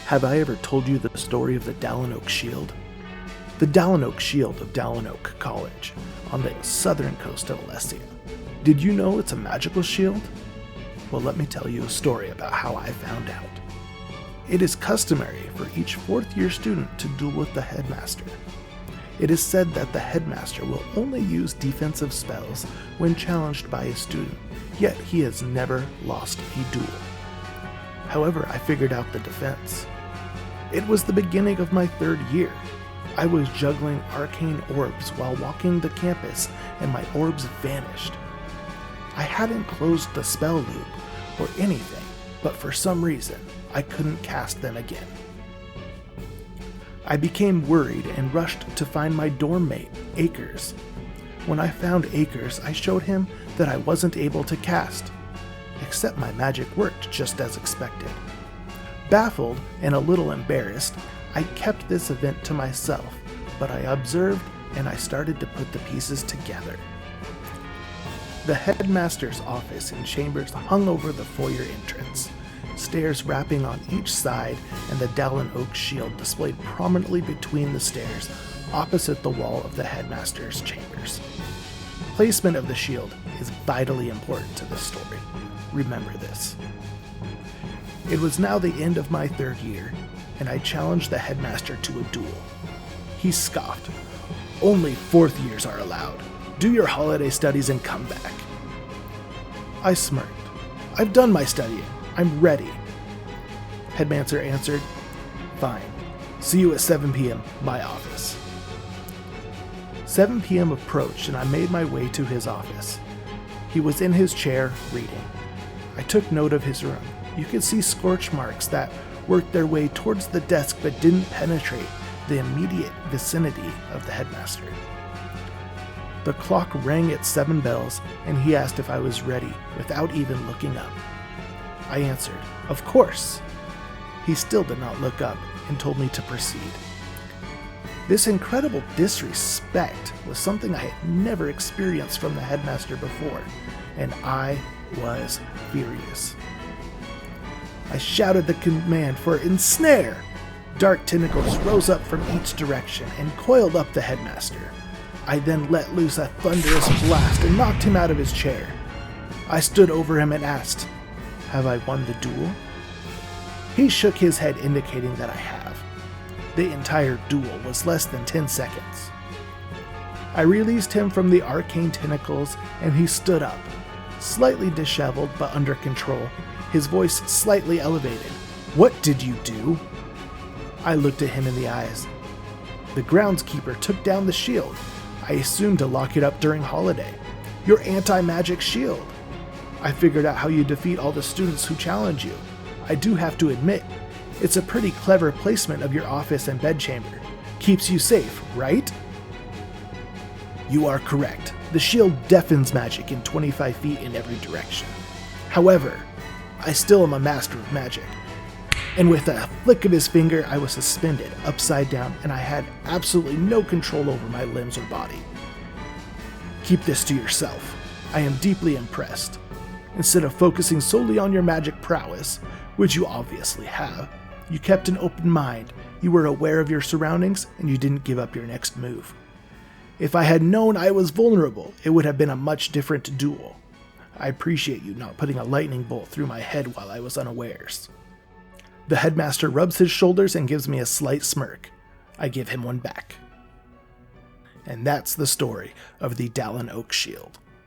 Have I ever told you the story of the Dallenoak Shield? The Dallenoak Shield of Dallenoak College, on the southern coast of Alessia. Did you know it's a magical shield? Well, let me tell you a story about how I found out. It is customary for each fourth-year student to duel with the headmaster. It is said that the headmaster will only use defensive spells when challenged by a student, yet he has never lost a duel. However, I figured out the defense. It was the beginning of my third year. I was juggling arcane orbs while walking the campus, and my orbs vanished. I hadn't closed the spell loop or anything, but for some reason, I couldn't cast them again. I became worried and rushed to find my dorm mate, Akers. When I found Akers, I showed him that I wasn't able to cast, except my magic worked just as expected. Baffled and a little embarrassed, I kept this event to myself, but I observed and I started to put the pieces together. The headmaster's office and chambers hung over the foyer entrance, stairs wrapping on each side, and the Dallenoak Shield displayed prominently between the stairs, opposite the wall of the headmaster's chambers. Placement of the shield is vitally important to this story. Remember this. It was now the end of my third year, and I challenged the headmaster to a duel. He scoffed. "Only fourth years are allowed. Do your holiday studies and come back." I smirked. "I've done my studying. I'm ready." Headmaster answered, "Fine. See you at 7 p.m., my office." 7 p.m. approached and I made my way to his office. He was in his chair, reading. I took note of his room. You could see scorch marks that worked their way towards the desk but didn't penetrate the immediate vicinity of the headmaster. The clock rang its 7 bells, and he asked if I was ready without even looking up. I answered, "Of course." He still did not look up and told me to proceed. This incredible disrespect was something I had never experienced from the headmaster before, and I was furious. I shouted the command for ensnare. Dark tentacles rose up from each direction and coiled up the headmaster. I then let loose a thunderous blast and knocked him out of his chair. I stood over him and asked, "Have I won the duel?" He shook his head, indicating that I have. The entire duel was less than 10 seconds. I released him from the arcane tentacles and he stood up, slightly disheveled but under control, his voice slightly elevated. "What did you do?" I looked at him in the eyes. "The groundskeeper took down the shield. I assumed to lock it up during holiday. Your anti-magic shield. I figured out how you defeat all the students who challenge you. I do have to admit, it's a pretty clever placement of your office and bedchamber. Keeps you safe, right?" "You are correct. The shield deafens magic in 25 feet in every direction. However, I still am a master of magic." And with a flick of his finger, I was suspended upside down and I had absolutely no control over my limbs or body. "Keep this to yourself. I am deeply impressed. Instead of focusing solely on your magic prowess, which you obviously have, you kept an open mind, you were aware of your surroundings, and you didn't give up your next move. If I had known I was vulnerable, it would have been a much different duel. I appreciate you not putting a lightning bolt through my head while I was unawares." The headmaster rubs his shoulders and gives me a slight smirk. I give him one back. And that's the story of the Dallenoak Shield.